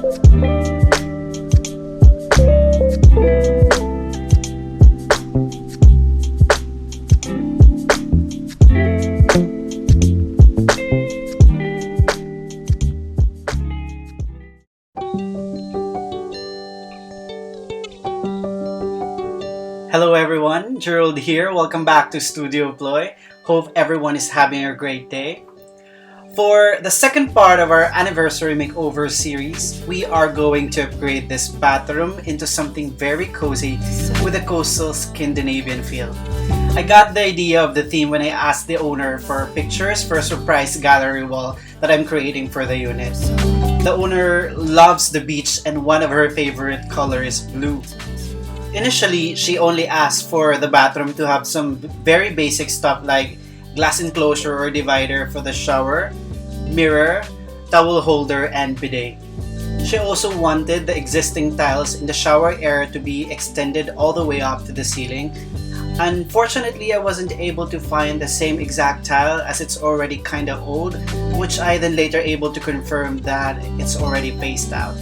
Hello everyone, Gerald here. Welcome back to Studio Ploy. Hope everyone is having a great day. For the second part of our anniversary makeover series, we are going to upgrade this bathroom into something very cozy with a coastal Scandinavian feel. I got the idea of the theme when I asked the owner for pictures for a surprise gallery wall that I'm creating for the unit. The owner loves the beach and one of her favorite colors is blue. Initially, she only asked for the bathroom to have some very basic stuff like glass enclosure or divider for the shower, mirror, towel holder, and bidet. She also wanted the existing tiles in the shower area to be extended all the way up to the ceiling. Unfortunately, I wasn't able to find the same exact tile as it's already kinda old, which I then later able to confirm that it's already phased out.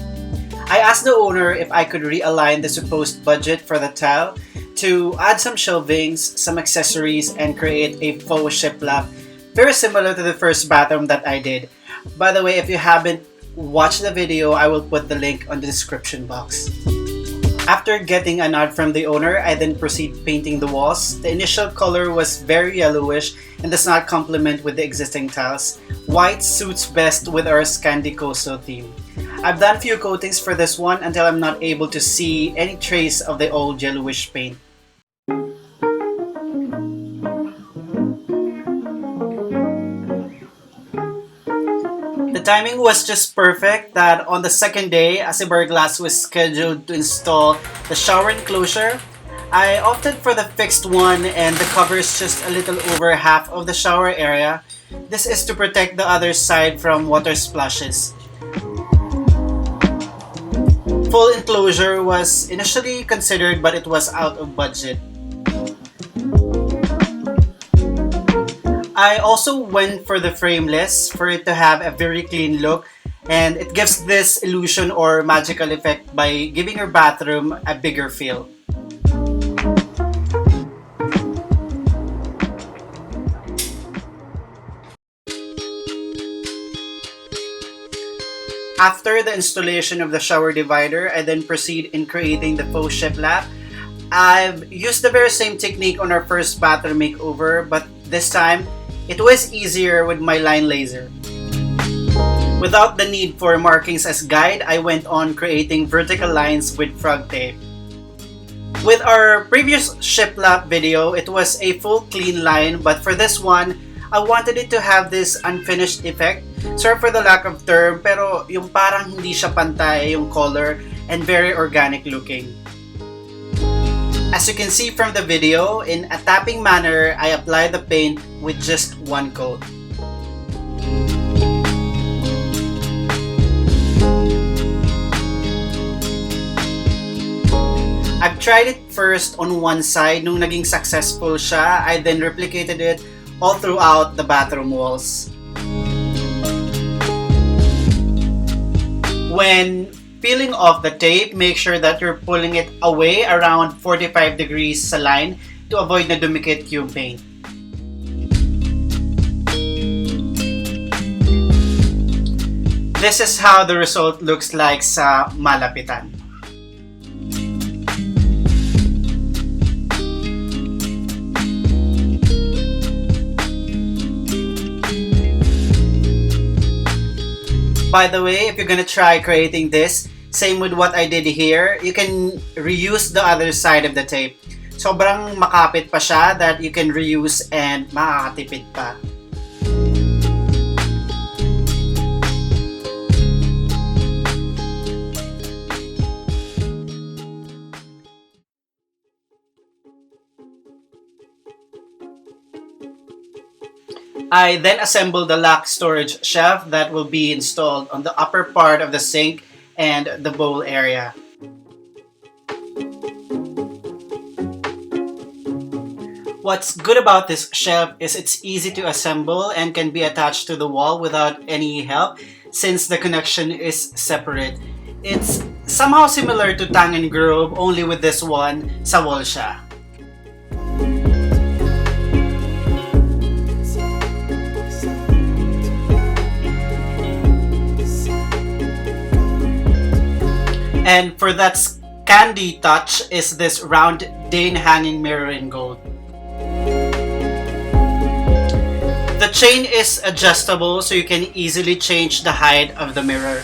I asked the owner if I could realign the supposed budget for the tile to add some shelvings, some accessories, and create a faux shiplap, very similar to the first bathroom that I did. By the way, if you haven't watched the video, I will put the link on the description box. After getting a nod from the owner, I then proceed painting the walls. The initial color was very yellowish and does not complement with the existing tiles. White suits best with our Scandi coastal theme. I've done few coatings for this one until I'm not able to see any trace of the old yellowish paint. The timing was just perfect that on the second day, as a glass was scheduled to install the shower enclosure, I opted for the fixed one and the cover is just a little over half of the shower area. This is to protect the other side from water splashes. Full enclosure was initially considered but it was out of budget. I also went for the frameless for it to have a very clean look, and it gives this illusion or magical effect by giving your bathroom a bigger feel. After the installation of the shower divider, I then proceed in creating the faux shiplap. I've used the very same technique on our first bathroom makeover, but this time, it was easier with my line laser. Without the need for markings as guide, I went on creating vertical lines with frog tape. With our previous shiplap video, it was a full clean line, but for this one, I wanted it to have this unfinished effect. Sorry for the lack of term, pero yung parang hindi siya pantay yung color and very organic looking. As you can see from the video, in a tapping manner, I apply the paint with just one coat. I've tried it first on one side. Nung naging successful siya, I then replicated it all throughout the bathroom walls. When peeling off the tape, make sure that you're pulling it away around 45 degrees sa line to avoid na dumikit yung paint. This is how the result looks like sa malapitan. By the way, if you're gonna try creating this, same with what I did here, you can reuse the other side of the tape. Sobrang makapit pa siya that you can reuse and makakatipid pa. I then assembled the Lacke storage shelf that will be installed on the upper part of the sink and the bowl area. What's good about this shelf is it's easy to assemble and can be attached to the wall without any help since the connection is separate. It's somehow similar to Tang and Grove, only with this one, sa wall siya. And for that Scandi touch is this round Daane hanging mirror in gold. The chain is adjustable so you can easily change the height of the mirror.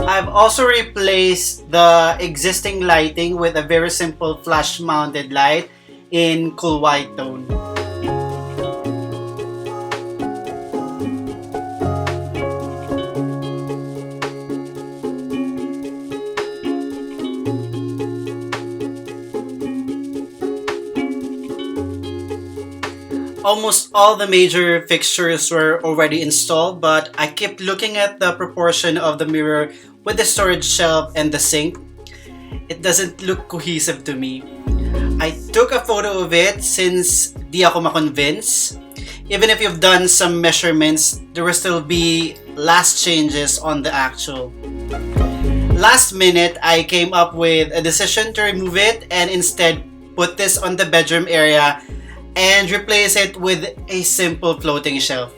I've also replaced the existing lighting with a very simple flash mounted light in cool white tone. Almost all the major fixtures were already installed, but I kept looking at the proportion of the mirror with the storage shelf and the sink. It doesn't look cohesive to me. I took a photo of it since di ako makonvince. Even if you've done some measurements, there will still be last changes on the actual. Last minute, I came up with a decision to remove it and instead put this on the bedroom area and replace it with a simple floating shelf.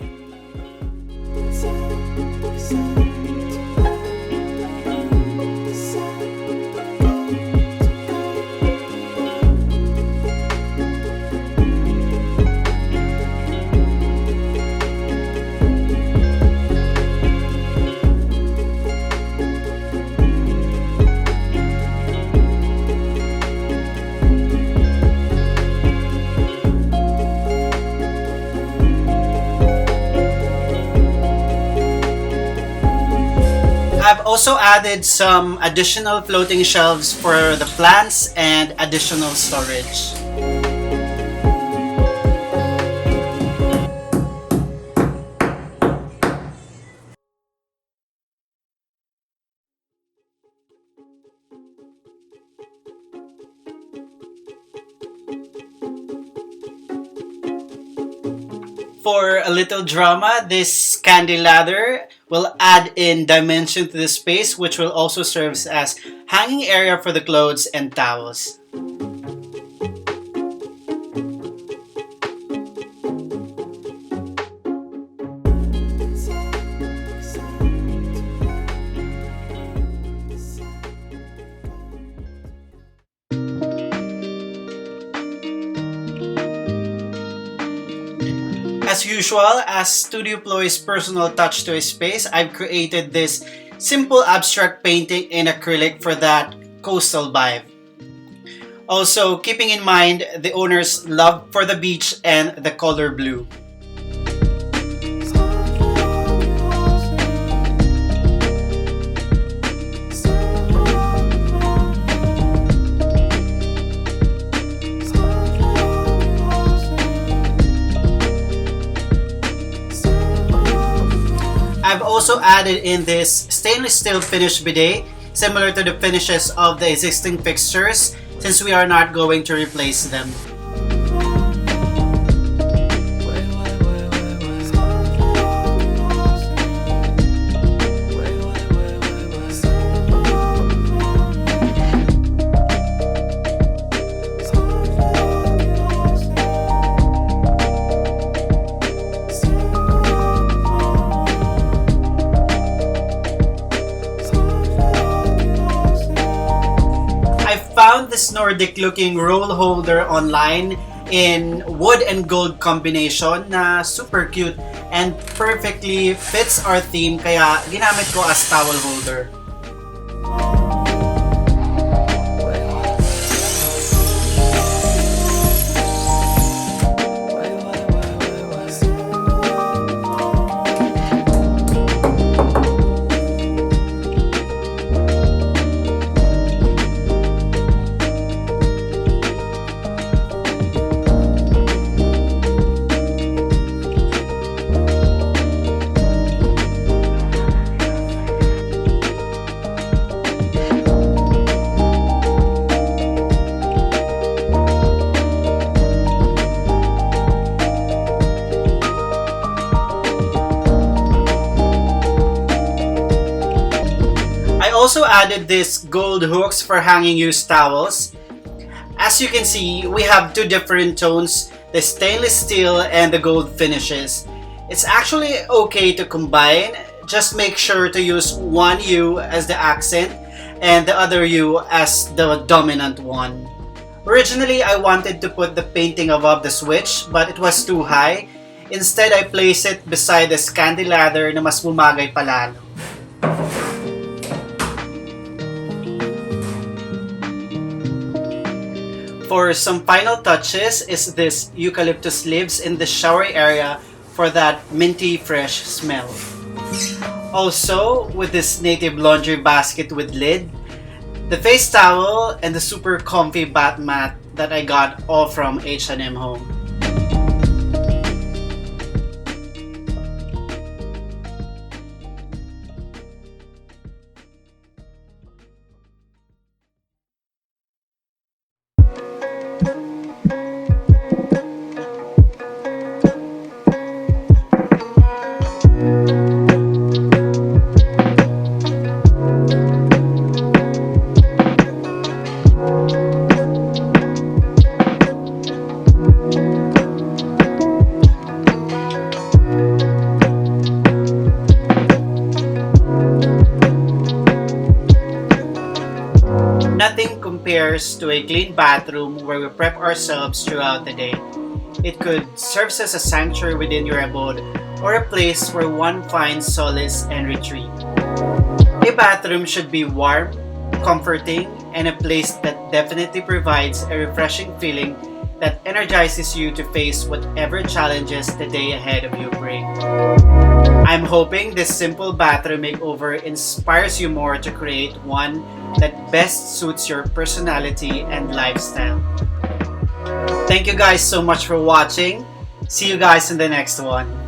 I've also added some additional floating shelves for the plants and additional storage. For a little drama, this Scandi Ladder will add in dimension to the space, which will also serve as hanging area for the clothes and towels. As usual, as Studio Ploy's personal touch to his space, I've created this simple abstract painting in acrylic for that coastal vibe. Also, keeping in mind the owner's love for the beach and the color blue. I've also added in this stainless steel finish bidet, similar to the finishes of the existing fixtures, since we are not going to replace them. Found this Nordic looking roll holder online in wood and gold combination na super cute and perfectly fits our theme, kaya ginamit ko as towel holder. added these gold hooks for hanging used towels. As you can see, we have two different tones, the stainless steel and the gold finishes. It's actually okay to combine, just make sure to use one hue as the accent and the other hue as the dominant one. Originally, I wanted to put the painting above the switch, but it was too high. Instead, I placed it beside the Scandi Ladder na mas bumagay palalo. For some final touches is this eucalyptus leaves in the shower area for that minty fresh smell. Also, with this native laundry basket with lid, the face towel, and the super comfy bath mat that I got all from H&M Home. Nothing compares to a clean bathroom where we prep ourselves throughout the day. It could serve as a sanctuary within your abode or a place where one finds solace and retreat. A bathroom should be warm, comforting, and a place that definitely provides a refreshing feeling that energizes you to face whatever challenges the day ahead of you bring. I'm hoping this simple bathroom makeover inspires you more to create one that best suits your personality and lifestyle. Thank you guys so much for watching. See you guys in the next one.